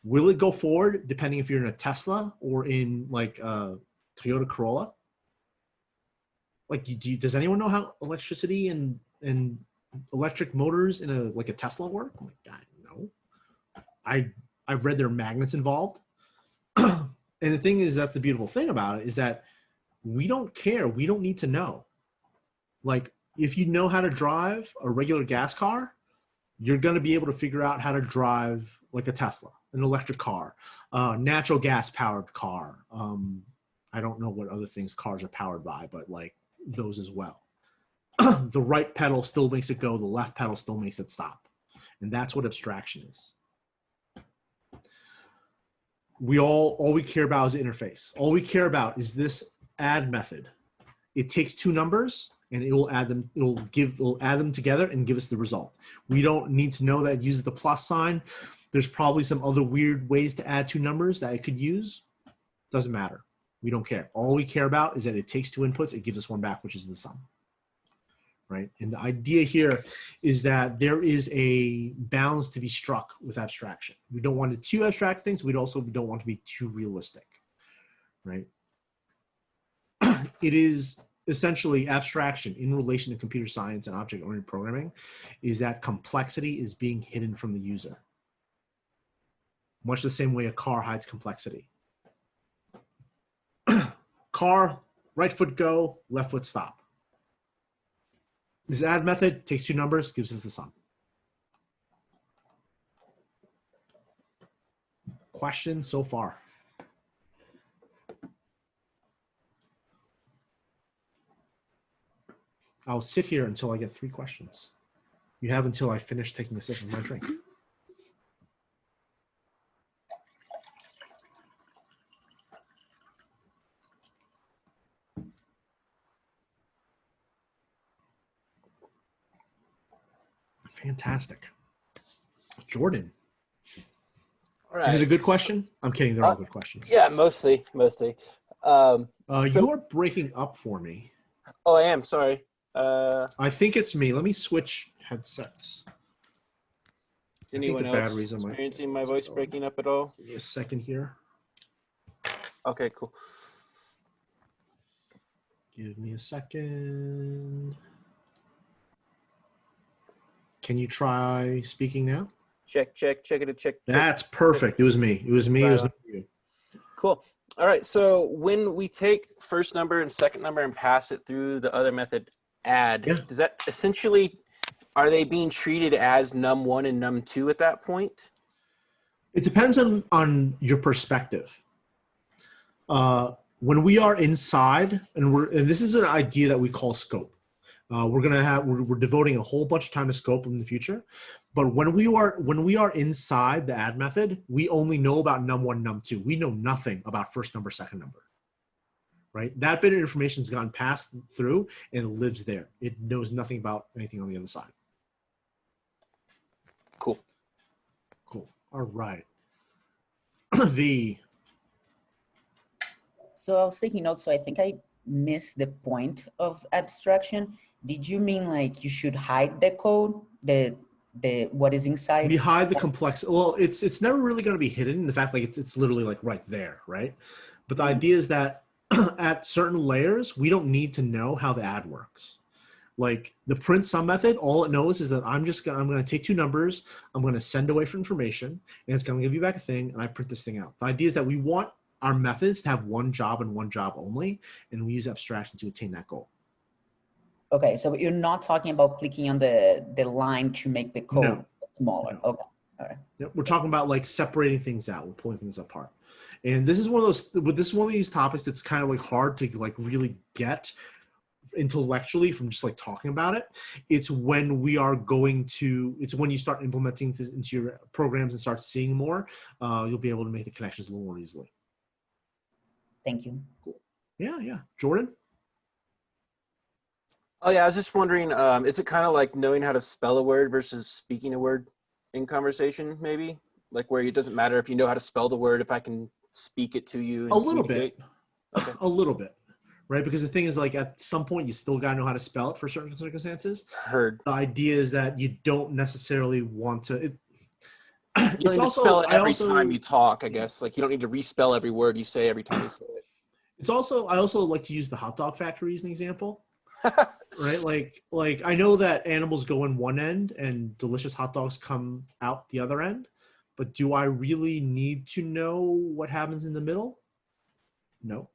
Will it go forward depending if you're in a Tesla or in like a Toyota Corolla? Like, does anyone know how electricity and electric motors in a Tesla work? I'm like, God, no. I've read there are magnets involved. And the thing is, that's the beautiful thing about it, is that we don't care. We don't need to know. Like, if you know how to drive a regular gas car, you're going to be able to figure out how to drive like a Tesla, an electric car, natural gas powered car. I don't know what other things cars are powered by, but like those as well. the right pedal still makes it go, the left pedal still makes it stop. And that's what abstraction is. All we care about is the interface. All we care about is this add method. It takes two numbers and it will add them. It'll add them together and give us the result. We don't need to know that it uses the plus sign. There's probably some other weird ways to add two numbers that it could use. Doesn't matter. We don't care. All we care about is that it takes two inputs. It gives us one back, which is the sum. Right? And the idea here is that there is a balance to be struck with abstraction. We don't want to too abstract things. We don't want to be too realistic. Right? It is essentially abstraction in relation to computer science and object-oriented programming is that complexity is being hidden from the user. Much the same way a car hides complexity. Car, right foot go, left foot stop. This add method takes two numbers, gives us the sum. Questions so far? I'll sit here until I get 3 questions. You have until I finish taking a sip of my drink. Fantastic. Jordan. All right. Is it a good question? I'm kidding. They're all good questions. Yeah, mostly. You are breaking up for me. Oh, I am. Sorry. I think it's me. Let me switch headsets. Is anyone else experiencing my voice breaking up at all? Give me a second here. Okay, cool. Give me a second. Can you try speaking now? Check it. That's perfect. It was me. It was me. It was not you. Cool. All right. So when we take first number and second number and pass it through the other method, add, does that essentially, are they being treated as num1 and num2 at that point? It depends on your perspective. When we are inside, and this is an idea that we call scope. We're devoting a whole bunch of time to scope in the future, but when we are inside the add method, we only know about num1, num2. We know nothing about first number, second number. Right? That bit of information has gone passed through and lives there. It knows nothing about anything on the other side. Cool. All right. So I was taking notes, so I think I missed the point of abstraction. Did you mean like you should hide the code, the what is inside? We hide the complexity. Well, it's never really going to be hidden. In the fact, like it's literally like right there, right? But the idea is that at certain layers, we don't need to know how the add works. Like the print sum method, all it knows is that I'm going to take two numbers, I'm going to send away for information, and it's going to give you back a thing, and I print this thing out. The idea is that we want our methods to have one job and one job only, and we use abstraction to attain that goal. Okay, so you're not talking about clicking on the line to make the code smaller. Okay, all right. Yep. We're talking about like separating things out. We're pulling things apart. And this is one of these topics that's kind of like hard to like really get intellectually from just like talking about it. It's when you start implementing this into your programs and start seeing more, you'll be able to make the connections a little more easily. Thank you. Cool. Yeah. Jordan? Oh yeah, I was just wondering, is it kind of like knowing how to spell a word versus speaking a word in conversation, maybe? Like where it doesn't matter if you know how to spell the word, if I can speak it to you. A little bit. Okay. A little bit. Right? Because the thing is, like, at some point, you still got to know how to spell it for certain circumstances. Heard. The idea is that you don't necessarily want to. You don't need to spell it every time you talk, I guess. Like, you don't need to respell every word you say every time you say it. I also like to use the hot dog factory as an example. Right? Like I know that animals go in one end and delicious hot dogs come out the other end, but do I really need to know what happens in the middle? No.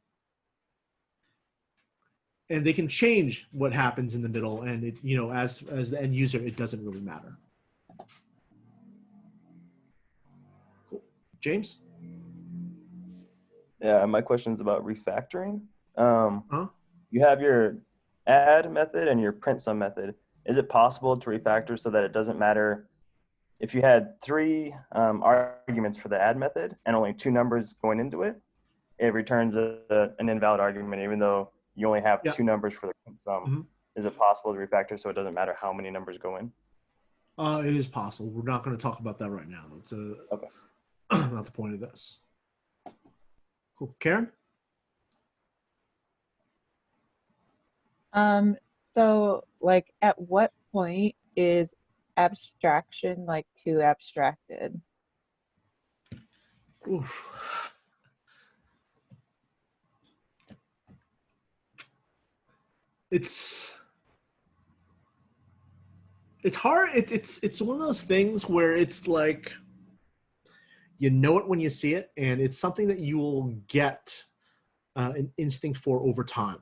And they can change what happens in the middle, and it, as the end user, it doesn't really matter. Cool. James? Yeah, my question is about refactoring. You have your add method and your print sum method, is it possible to refactor so that it doesn't matter if you had 3 arguments for the add method and only 2 numbers going into it, it returns an invalid argument even though you only have 2 numbers for the print sum. Is it possible to refactor so it doesn't matter how many numbers go in? It is possible. We're not going to talk about that right now. That's not the point of this. Cool. Karen? So like at what point is abstraction like too abstracted? Oof. It's hard. It's one of those things where it's like, you know it when you see it, and it's something that you will get an instinct for over time.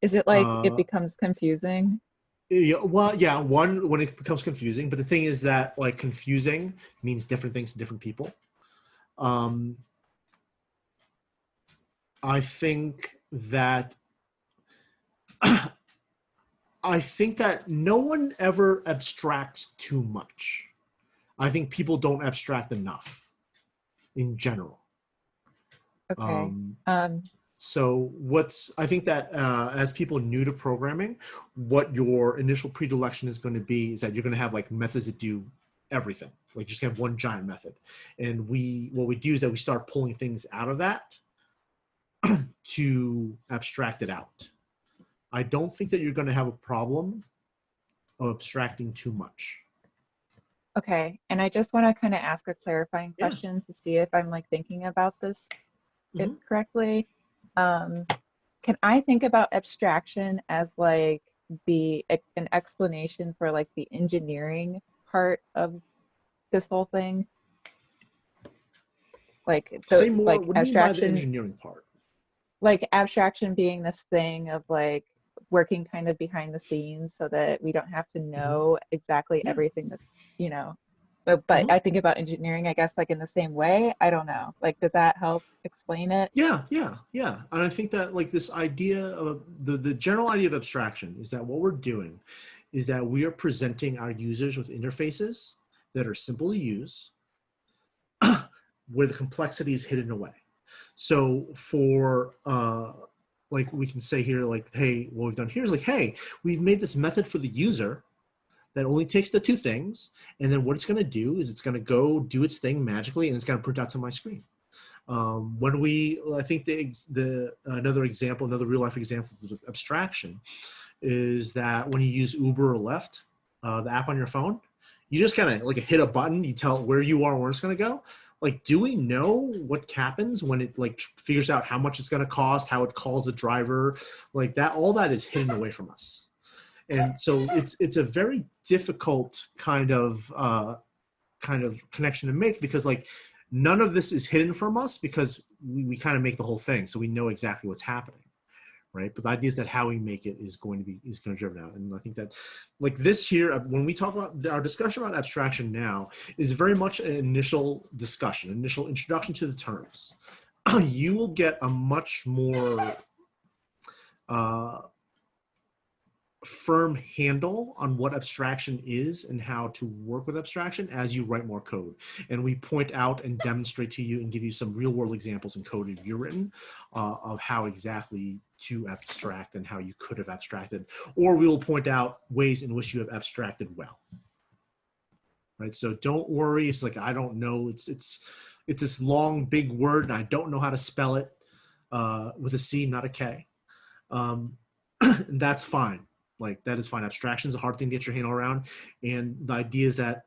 Is it like it becomes confusing? Yeah, well, yeah, one, when it becomes confusing, but the thing is that like confusing means different things to different people. I think that no one ever abstracts too much. I think people don't abstract enough in general. Okay. So I think that as people new to programming, what your initial predilection is going to be is that you're going to have like methods that do everything. Like just have one giant method. And what we do is that we start pulling things out of that to abstract it out. I don't think that you're going to have a problem of abstracting too much. Okay. And I just want to kind of ask a clarifying question to see if I'm like thinking about this correctly. Can I think about abstraction as like an explanation for like the engineering part of this whole thing? Like, so, say more. like What do you mean by the engineering part? Like abstraction being this thing of like working kind of behind the scenes so that we don't have to know exactly everything that's, you know, but I think about engineering, I guess, like in the same way. I don't know. Like, does that help explain it? Yeah. And I think that like this idea of the general idea of abstraction is that what we're doing is that we are presenting our users with interfaces that are simple to use, where the complexity is hidden away. So for like we can say here, like, hey, what we've done here is like, hey, we've made this method for the user that only takes the 2 things, and then what it's going to do is it's going to go do its thing magically, and it's going to print out to my screen. I think another example, another real life example of abstraction is that when you use Uber or Lyft, the app on your phone, you just kind of like hit a button, you tell it where you are, where it's going to go. Like, do we know what happens when it like figures out how much it's going to cost, how it calls the driver, like that? All that is hidden away from us. And so it's a very difficult kind of connection to make, because like none of this is hidden from us, because we kind of make the whole thing, so we know exactly what's happening, right? But the idea is that how we make it is going to driven out. And I think that like this here, when we talk about our discussion about abstraction now, is very much an initial discussion, initial introduction to the terms. You will get a much more firm handle on what abstraction is and how to work with abstraction as you write more code. And we point out and demonstrate to you and give you some real world examples in code you've written of how exactly to abstract and how you could have abstracted, or we will point out ways in which you have abstracted well. Right. So don't worry. It's like, I don't know. It's this long, big word and I don't know how to spell it with a C, not a K. That's fine. Like, that is fine. Abstraction is a hard thing to get your handle around. And the idea is that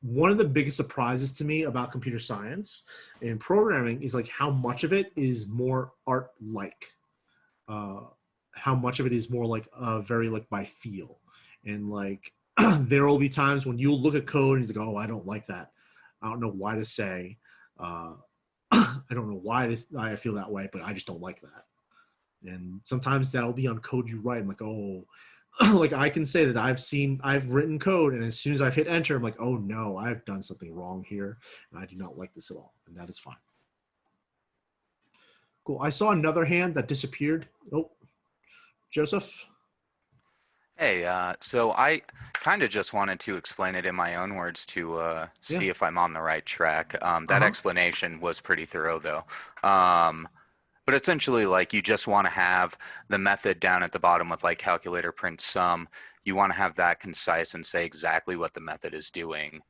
one of the biggest surprises to me about computer science and programming is like how much of it is more art-like. How much of it is more like very like by feel. And like, there will be times when you'll look at code and it's like, oh, I don't like that. I don't know why to say. I don't know why I feel that way, but I just don't like that. And sometimes that'll be on code you write. I'm like, oh, like I can say that I've written code, and as soon as I've hit enter, I'm like, oh no, I've done something wrong here, and I do not like this at all. And that is fine. Cool. I saw another hand that disappeared. Oh, Joseph? Hey, so I kind of just wanted to explain it in my own words to see if I'm on the right track. That explanation was pretty thorough, though. But essentially, like, you just want to have the method down at the bottom with, like, calculator print sum. You want to have that concise and say exactly what the method is doing.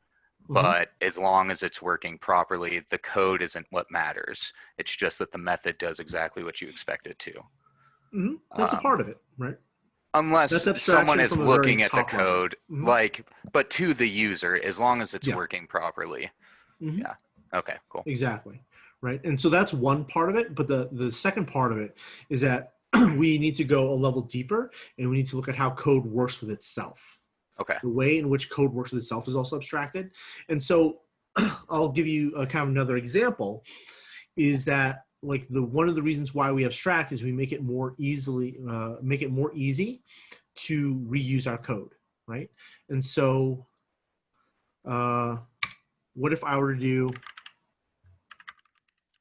But as long as it's working properly, the code isn't what matters. It's just that the method does exactly what you expect it to. That's a part of it, right? Unless someone is looking at the code, level. like, but to the user, as long as it's working properly. Yeah. Okay, cool. Exactly. Right. And so that's one part of it. But the second part of it is that we need to go a level deeper, and we need to look at how code works with itself. Okay. The way in which code works with itself is also abstracted. And so I'll give you a kind of another example is that like one of the reasons why we abstract is we make it more easy to reuse our code, right? And so what if I were to do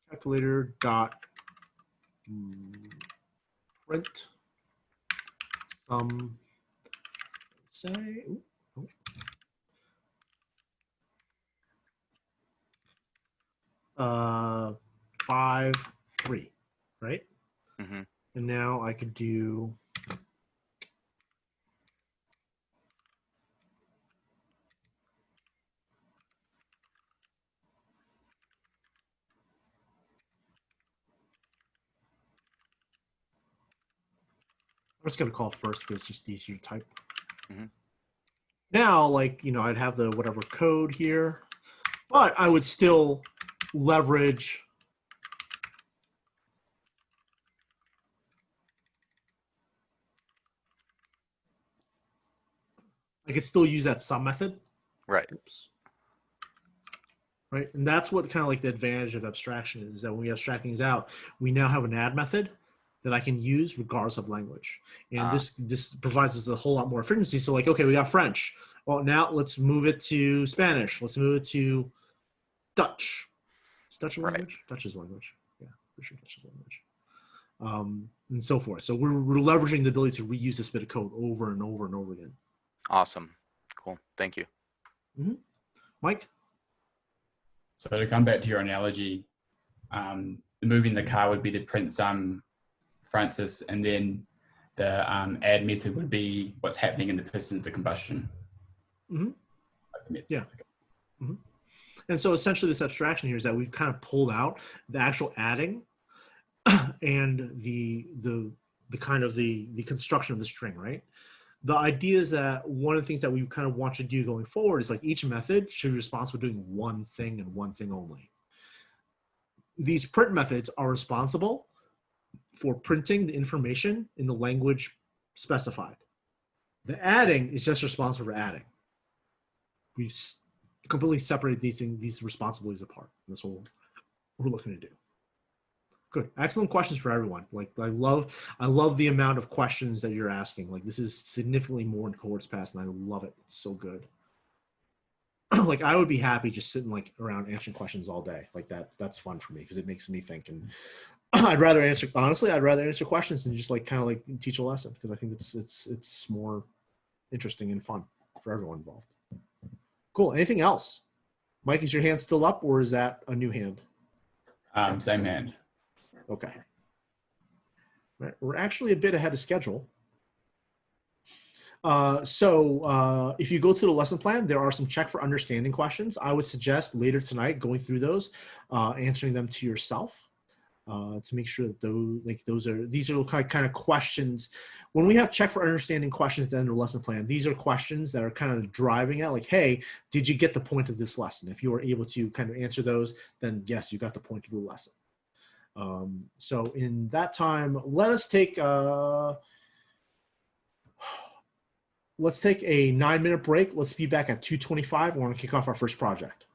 calculator dot print sum, say, 5, 3, right? And now I could do I'm just going to call it first because it's just easier to type. Now, like, you know, I'd have the whatever code here, but I would still leverage I could still use that sum method. Right. Oops. Right. And that's what kind of like the advantage of abstraction is that when we abstract things out, we now have an add method that I can use regardless of language. And this provides us a whole lot more efficiency. So like, okay, we got French. Well, now let's move it to Spanish. Let's move it to Dutch. Is Dutch a language? Dutch is a language. Yeah, for sure Dutch is a language. And so forth. So we're leveraging the ability to reuse this bit of code over and over and over again. Awesome. Cool. Thank you. Mike? So to come back to your analogy, moving the car would be the print sum, Francis, and then the add method would be what's happening in the pistons, the combustion. Yeah. And so essentially this abstraction here is that we've kind of pulled out the actual adding and the kind of the construction of the string, right? The idea is that one of the things that we kind of want you to do going forward is like each method should be responsible for doing one thing and one thing only. These print methods are responsible for printing the information in the language specified. The adding is just responsible for adding. We've completely separated these responsibilities apart. That's what we're looking to do. Good. Excellent questions for everyone. Like I love the amount of questions that you're asking. Like this is significantly more in Cohorts Pass, and I love it. It's so good. Like I would be happy just sitting like around answering questions all day. Like that's fun for me because it makes me think. And I'd rather answer questions than just like kind of like teach a lesson because I think it's more interesting and fun for everyone involved. Cool. Anything else? Mike, is your hand still up or is that a new hand? Same hand. Okay. Right. We're actually a bit ahead of schedule. So if you go to the lesson plan, there are some check for understanding questions. I would suggest later tonight going through those, answering them to yourself to make sure that these are kind of questions. When we have check for understanding questions at the end of the lesson plan, these are questions that are kind of driving at like, hey, did you get the point of this lesson? If you were able to kind of answer those, then yes, you got the point of the lesson. So in that time, let's take a 9-minute break. Let's be back at 2:25. We're going to kick off our first project.